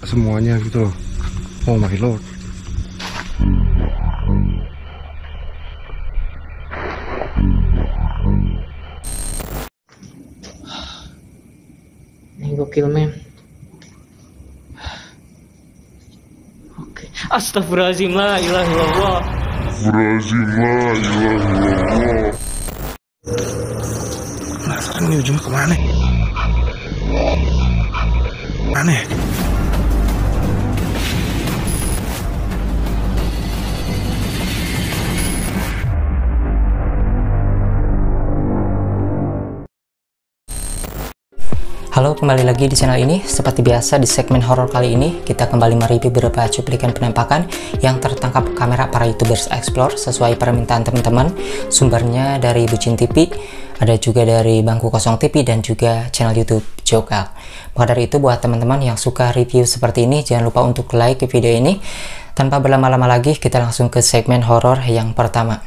semuanya gitu loh. Oh my lord. Ini gokil men. Oke. Astagfirullahaladzim, la ilaha illallah. Nah sekarang ini ujungnya kemana? Aneh. Halo, kembali lagi di channel ini. Seperti biasa di segmen horor kali ini kita kembali mereview beberapa cuplikan penampakan yang tertangkap kamera para YouTubers Explore sesuai permintaan teman-teman. Sumbernya dari Bucin TV, ada juga dari Bangku Kosong TV dan juga channel YouTube Jokal. Maka dari itu buat teman-teman yang suka review seperti ini jangan lupa untuk like video ini. Tanpa berlama-lama lagi kita langsung ke segmen horor yang pertama.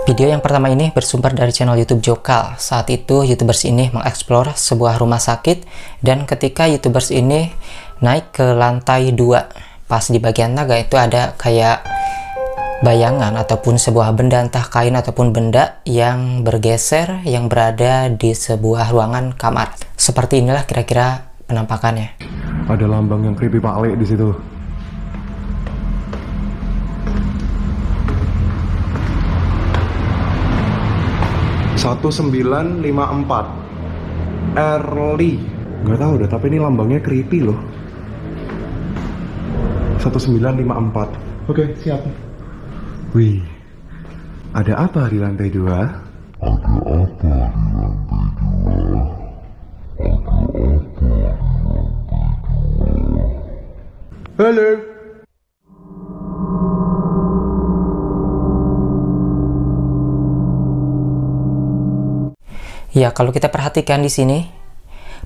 Video yang pertama ini bersumber dari channel YouTube Jokal. Saat itu YouTubers ini mengeksplor sebuah rumah sakit dan ketika YouTubers ini naik ke lantai 2, pas di bagian tangga itu ada kayak bayangan ataupun sebuah benda, entah kain ataupun benda yang bergeser yang berada di sebuah ruangan kamar. Seperti inilah kira-kira penampakannya. Ada lambang yang creepy Pak Ale di situ. Satu 1954 early, nggak tahu deh, tapi ini lambangnya creepy loh. 1954. Oke, siap. Wih, ada apa di lantai 2? Halo. Ya, kalau kita perhatikan di sini,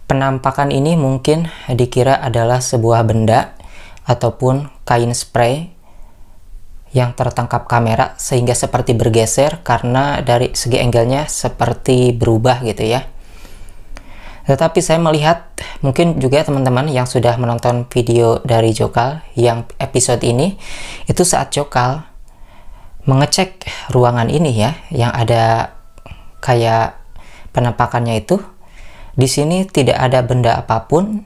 penampakan ini mungkin dikira adalah sebuah benda ataupun kain spray yang tertangkap kamera sehingga seperti bergeser karena dari segi angle-nya seperti berubah gitu ya. Tetapi saya melihat mungkin juga teman-teman yang sudah menonton video dari Jokal yang episode ini, itu saat Jokal mengecek ruangan ini ya, yang ada kayak penampakannya itu, di sini tidak ada benda apapun,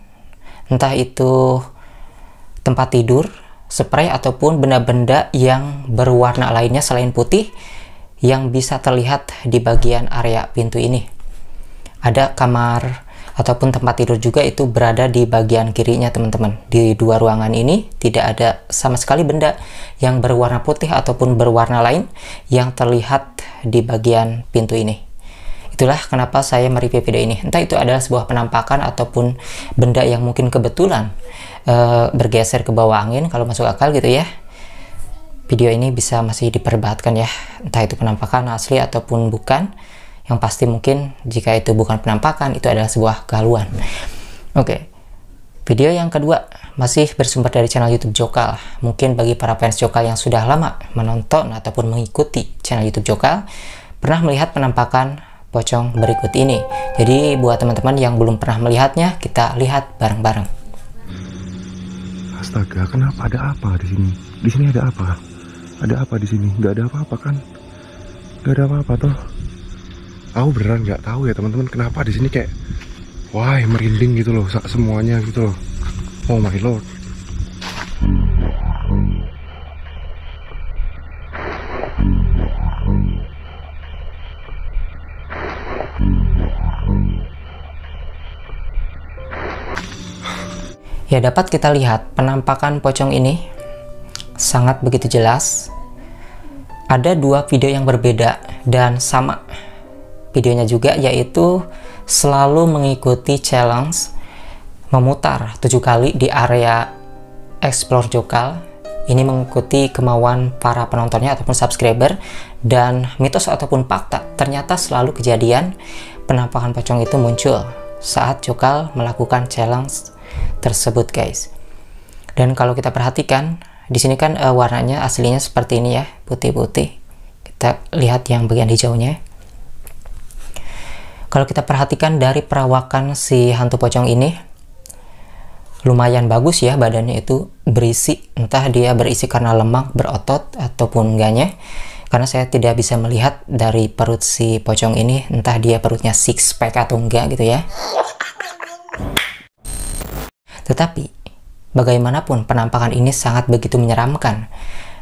entah itu tempat tidur, spray ataupun benda-benda yang berwarna lainnya selain putih yang bisa terlihat di bagian area pintu ini. Ada kamar ataupun tempat tidur juga itu berada di bagian kirinya teman-teman. Di dua ruangan ini tidak ada sama sekali benda yang berwarna putih ataupun berwarna lain yang terlihat di bagian pintu ini. Itulah kenapa saya mereview video ini. Entah itu adalah sebuah penampakan ataupun benda yang mungkin kebetulan bergeser ke bawah angin kalau masuk akal gitu ya. Video ini bisa masih diperdebatkan ya, entah itu penampakan asli ataupun bukan. Yang pasti mungkin jika itu bukan penampakan, itu adalah sebuah kehaluan. Oke. Video yang kedua masih bersumber dari channel YouTube Jokal. Mungkin bagi para fans Jokal yang sudah lama menonton ataupun mengikuti channel YouTube Jokal pernah melihat penampakan pocong berikut ini. Jadi buat teman-teman yang belum pernah melihatnya, kita lihat bareng-bareng. Astaga, kenapa? Ada apa di sini? Di sini ada apa? Ada apa di sini? Nggak ada apa-apa kan? Nggak ada apa-apa toh. Aku beneran nggak tahu ya teman-teman, kenapa di sini kayak wah merinding gitu loh, semuanya gitu loh. Oh my lord. Ya, dapat kita lihat penampakan pocong ini sangat begitu jelas. Ada dua video yang berbeda dan sama videonya juga, yaitu selalu mengikuti challenge memutar 7 kali di area Explore Jokal. Ini mengikuti kemauan para penontonnya ataupun subscriber, dan mitos ataupun fakta ternyata selalu kejadian penampakan pocong itu muncul saat Jokal melakukan challenge tersebut guys. Dan kalau kita perhatikan di sini kan warnanya aslinya seperti ini ya, putih-putih. Kita lihat yang bagian hijaunya. Kalau kita perhatikan dari perawakan si hantu pocong ini, lumayan bagus ya, badannya itu berisi, entah dia berisi karena lemak, berotot, ataupun enggaknya. Karena saya tidak bisa melihat dari perut si pocong ini, entah dia perutnya six pack atau enggak gitu ya. Tetapi, bagaimanapun penampakan ini sangat begitu menyeramkan,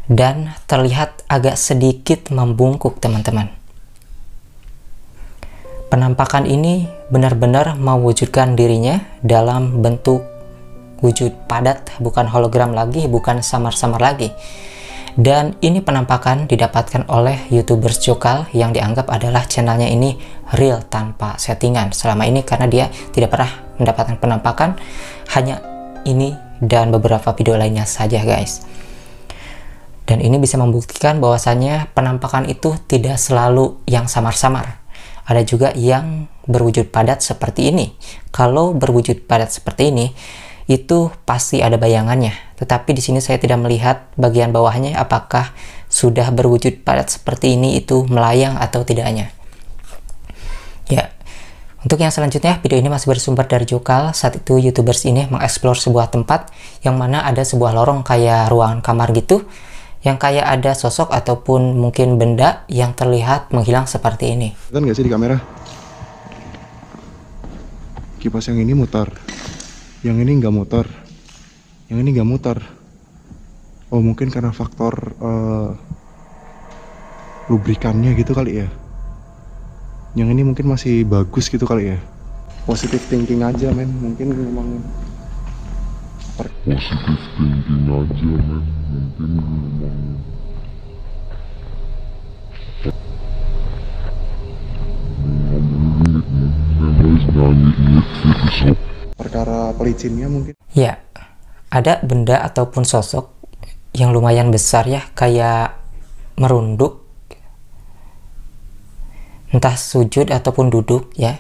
dan terlihat agak sedikit membungkuk teman-teman. Penampakan ini benar-benar mewujudkan dirinya dalam bentuk wujud padat, bukan hologram lagi, bukan samar-samar lagi. Dan ini penampakan didapatkan oleh YouTubers Jokal yang dianggap adalah channelnya ini real tanpa settingan selama ini, karena dia tidak pernah mendapatkan penampakan, hanya ini dan beberapa video lainnya saja guys. Dan ini bisa membuktikan bahwasannya penampakan itu tidak selalu yang samar-samar. Ada juga yang berwujud padat seperti ini. Kalau berwujud padat seperti ini, itu pasti ada bayangannya. Tetapi di sini saya tidak melihat bagian bawahnya apakah sudah berwujud padat seperti ini itu melayang atau tidaknya. Ya, untuk yang selanjutnya, video ini masih bersumber dari Jokal. Saat itu YouTubers ini mengeksplor sebuah tempat yang mana ada sebuah lorong kayak ruangan kamar gitu, yang kayak ada sosok ataupun mungkin benda yang terlihat menghilang seperti ini. Kelihatan nggak sih di kamera? Kipas yang ini mutar, yang ini nggak mutar, yang ini nggak mutar. Oh, mungkin karena faktor lubrikannya gitu kali ya. Yang ini mungkin masih bagus gitu kali ya. Positive thinking aja men, mungkin memang positive thinking aja men, mungkin memang perkara pelicinnya mungkin. Ya, ada benda ataupun sosok yang lumayan besar ya, kayak merunduk, entah sujud ataupun duduk ya.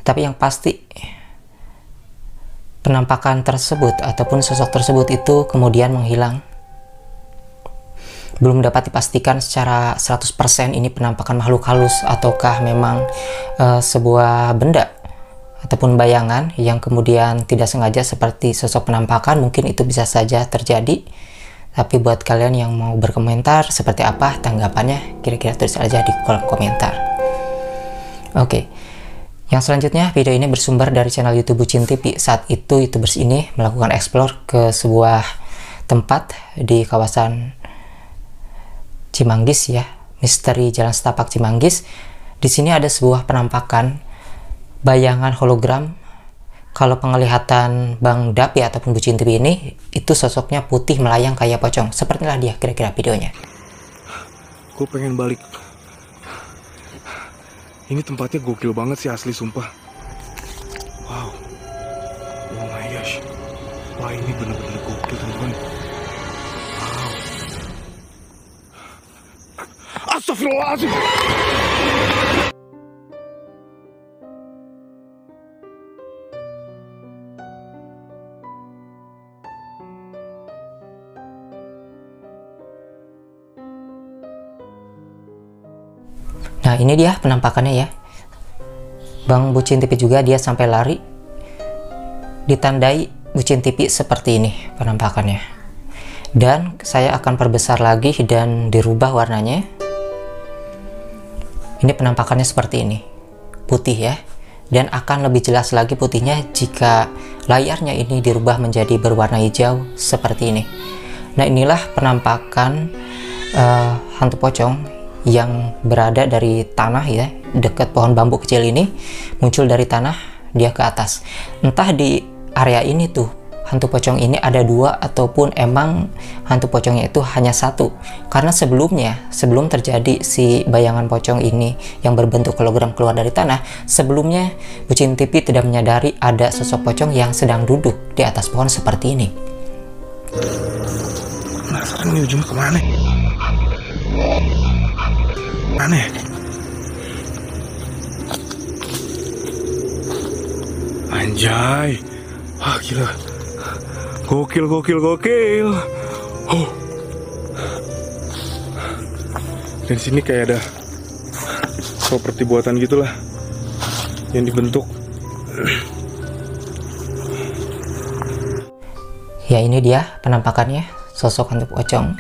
Tapi yang pasti penampakan tersebut ataupun sosok tersebut itu kemudian menghilang. Belum dapat dipastikan secara 100% ini penampakan makhluk halus ataukah memang sebuah benda ataupun bayangan yang kemudian tidak sengaja seperti sosok penampakan. Mungkin itu bisa saja terjadi. Tapi buat kalian yang mau berkomentar seperti apa tanggapannya, kira-kira tulis aja di kolom komentar. Oke. Yang selanjutnya, video ini bersumber dari channel YouTube Bucin TV. Saat itu YouTubers ini melakukan explore ke sebuah tempat di kawasan Cimanggis ya, misteri Jalan Setapak Cimanggis. Di sini ada sebuah penampakan bayangan hologram. Kalau penglihatan Bang Dapi ataupun Bucin TV ini, itu sosoknya putih melayang kayak pocong. Sepertilah dia kira-kira videonya. Gue pengen balik. Ini tempatnya gokil banget sih asli, sumpah. Wow. Oh my gosh. Wah, ini bener-bener gokil teman-teman. Wow. Astagfirullahaladzim. Nah, ini dia penampakannya ya. Bang Bucin TV juga dia sampai lari. Ditandai Bucin TV seperti ini penampakannya. Dan saya akan perbesar lagi dan dirubah warnanya. Ini penampakannya seperti ini. Putih ya. Dan akan lebih jelas lagi putihnya jika layarnya ini dirubah menjadi berwarna hijau seperti ini. Nah, inilah penampakan hantu pocong yang berada dari tanah ya, dekat pohon bambu kecil ini, muncul dari tanah dia ke atas. Entah di area ini tuh hantu pocong ini ada dua ataupun emang hantu pocongnya itu hanya satu. Karena sebelumnya, sebelum terjadi si bayangan pocong ini yang berbentuk hologram keluar dari tanah, sebelumnya Bucin TV tidak menyadari ada sosok pocong yang sedang duduk di atas pohon seperti ini. Penasaran nih ujungnya kemana? Aneh. Anjay. Wah, gila. Gokil, gokil, gokil. Oh. Dan sini kayak ada properti buatan gitulah. yang dibentuk. Ya, ini dia penampakannya sosok hantu pocong.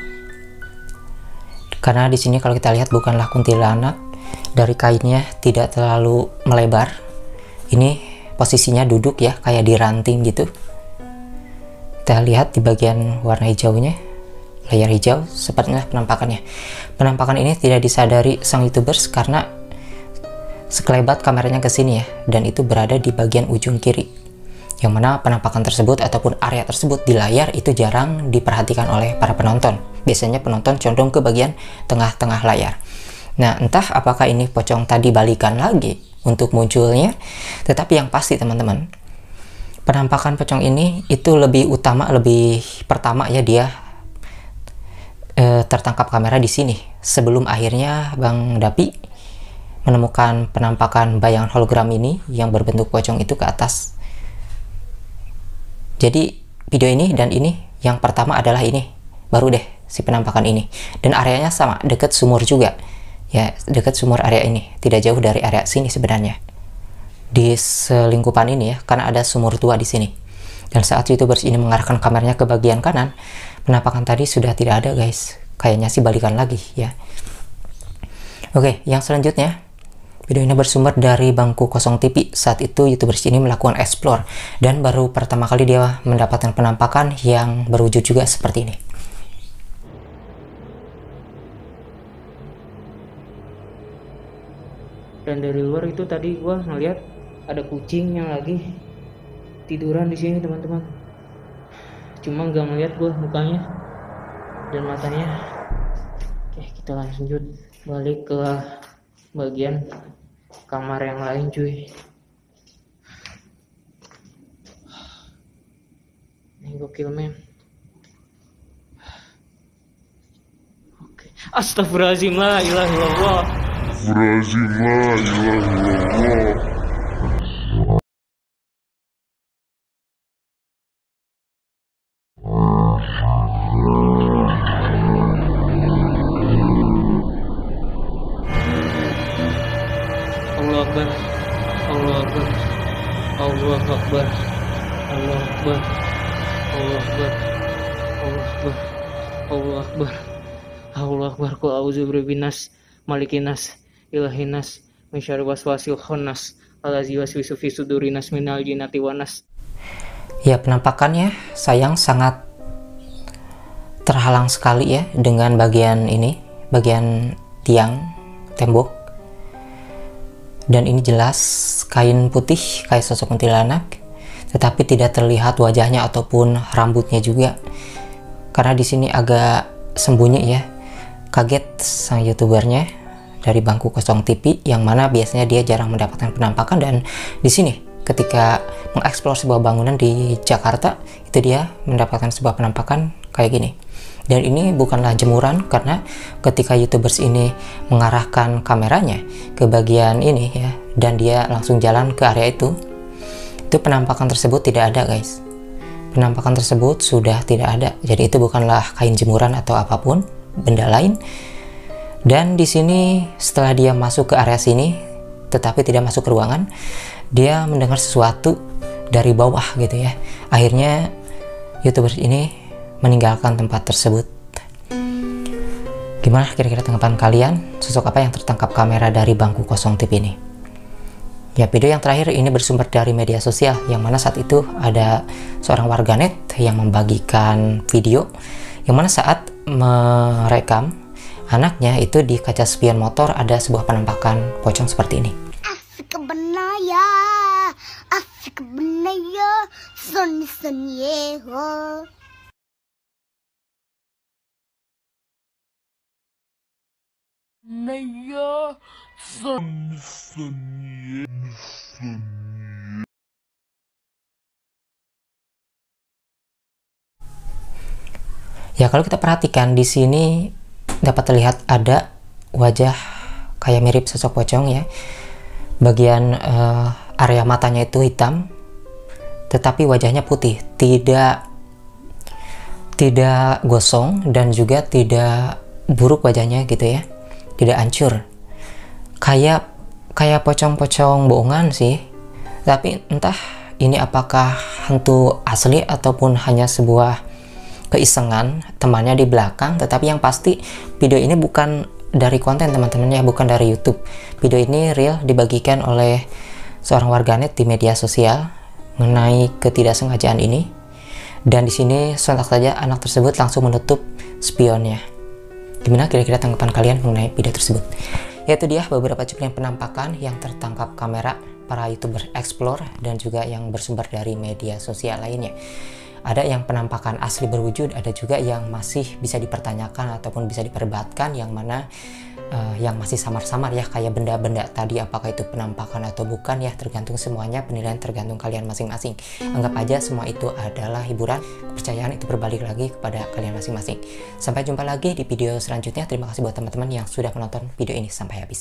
Karena di sini kalau kita lihat bukanlah kuntilanak, dari kainnya tidak terlalu melebar. Ini posisinya duduk ya, kayak di ranting gitu. Kita lihat di bagian warna hijaunya, layar hijau, sepertinya penampakannya. Penampakan ini tidak disadari sang YouTubers karena sekelebat kameranya ke sini ya, dan itu berada di bagian ujung kiri. Yang mana penampakan tersebut ataupun area tersebut di layar itu jarang diperhatikan oleh para penonton. Biasanya penonton condong ke bagian tengah-tengah layar. Nah, entah apakah ini pocong tadi balikan lagi untuk munculnya, tetapi yang pasti teman-teman, penampakan pocong ini itu lebih pertama ya, dia tertangkap kamera di sini sebelum akhirnya Bang Dapi menemukan penampakan bayangan hologram ini yang berbentuk pocong itu ke atas. Jadi video ini dan ini yang pertama adalah ini, baru deh si penampakan ini, dan areanya sama, dekat sumur juga ya, dekat sumur area ini, tidak jauh dari area sini sebenarnya, di selingkupan ini ya, karena ada sumur tua di sini. Dan saat YouTubers ini mengarahkan kameranya ke bagian kanan, penampakan tadi sudah tidak ada guys, kayaknya sih balikan lagi ya. Oke, yang selanjutnya, video ini bersumber dari Bangku Kosong TV. Saat itu YouTubers ini melakukan explore dan baru pertama kali dia mendapatkan penampakan yang berwujud juga seperti ini. Dan dari luar itu tadi gua ngeliat ada kucing yang lagi tiduran di sini teman-teman. Cuma nggak ngeliat gua mukanya dan matanya. Oke, kita lanjut balik ke bagian kamar yang lain cuy. Ini gokil men. Oke. Astagfirullahaladzim, la ilaha illallah. Astagfirullahaladzim, la ilaha illallah. Allah Akbar, Allah Akbar, Allah Akbar, Allah Akbar, Allah Akbar, Allah Akbar, Allah Akbar, Allah Akbar. Qul a'udzu birabbinas, malikinas, ilahinas, min syarri waswasil khannas, allazi yuwaswisu fi sudurinas minal jinnati wanas. Ya, penampakannya sayang sangat terhalang sekali ya dengan bagian ini, bagian tiang tembok. Dan ini jelas kain putih kayak sosok kuntilanak, tetapi tidak terlihat wajahnya ataupun rambutnya juga. Karena di sini agak sembunyi ya. Kaget sang YouTubernya dari Bangku Kosong TV, yang mana biasanya dia jarang mendapatkan penampakan, dan di sini ketika mengeksplor sebuah bangunan di Jakarta itu dia mendapatkan sebuah penampakan kayak gini. Dan ini bukanlah jemuran, karena ketika YouTubers ini mengarahkan kameranya ke bagian ini ya, dan dia langsung jalan ke area itu penampakan tersebut tidak ada guys. Penampakan tersebut sudah tidak ada. Jadi itu bukanlah kain jemuran atau apapun, benda lain. Dan di sini setelah dia masuk ke area sini, tetapi tidak masuk ke ruangan, dia mendengar sesuatu dari bawah gitu ya. Akhirnya YouTubers ini meninggalkan tempat tersebut. Gimana kira-kira tanggapan kalian? Sosok apa yang tertangkap kamera dari Bangku Kosong TV ini? Ya, video yang terakhir ini bersumber dari media sosial, yang mana saat itu ada seorang warganet yang membagikan video yang mana saat merekam anaknya itu di kaca spion motor ada sebuah penampakan pocong seperti ini. Asik benar ya, asik benar ya, sunny ho. Naya, sun. Ya, kalau kita perhatikan di sini dapat terlihat ada wajah kayak mirip sosok pocong ya. Bagian area matanya itu hitam, tetapi wajahnya putih, tidak gosong dan juga tidak buruk wajahnya gitu ya, tidak hancur. Kayak kayak pocong-pocong bohongan sih. Tapi entah ini apakah hantu asli ataupun hanya sebuah keisengan temannya di belakang. Tetapi yang pasti video ini bukan dari konten teman-teman ya, bukan dari YouTube. Video ini real dibagikan oleh seorang warganet di media sosial mengenai ketidaksengajaan ini. Dan di sini sontak saja anak tersebut langsung menutup spionnya. Gimana kira-kira tanggapan kalian mengenai video tersebut? Yaitu dia beberapa cuplikan penampakan yang tertangkap kamera para YouTuber explore dan juga yang bersumber dari media sosial lainnya. Ada yang penampakan asli berwujud, ada juga yang masih bisa dipertanyakan ataupun bisa diperdebatkan, yang mana yang masih samar-samar ya, kayak benda-benda tadi, apakah itu penampakan atau bukan ya, tergantung semuanya, penilaian tergantung kalian masing-masing. Anggap aja semua itu adalah hiburan, kepercayaan itu berbalik lagi kepada kalian masing-masing. Sampai jumpa lagi di video selanjutnya. Terima kasih buat teman-teman yang sudah menonton video ini sampai habis.